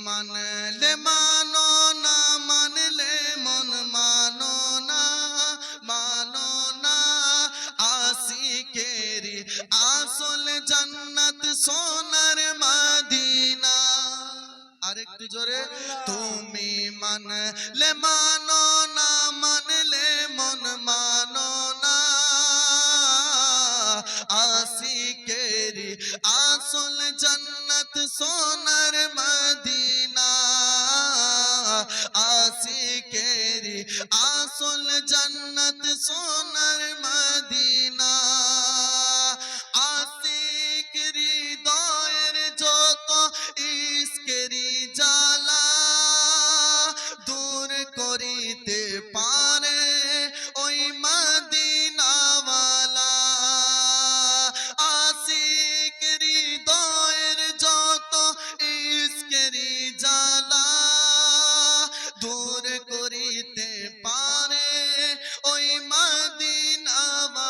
মানলে মানো না মানলে মন মানো না, মানো না আশিকেরি আসল জান্নাত সোনার মদিনা। আরেকটু জোরে, তুমি মানলে মানো না মানলে মন মানো না আশিকেরি আসল জান্নাত সোনার মদিনা, আশিকেরি আসল জান্নাত সোনার মদিনা। আশিক হৃদয়ের যত ইশকেরি জ্বালা দূর করিতে পারে ওই মদিনাওয়ালা। আশিক হৃদয়ের যত ইশকেরি জ্বালা দূর করিতে পারে ওই মদিনাওয়ালা।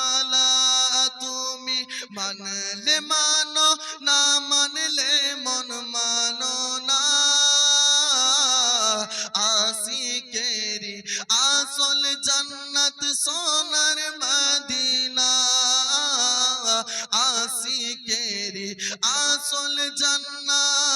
তুমি মানলে মানো না মানলে মন মানো না আশিকেরি আসল জান্নাত সোনার মদিনা, আশিকেরি আসল জান্নাত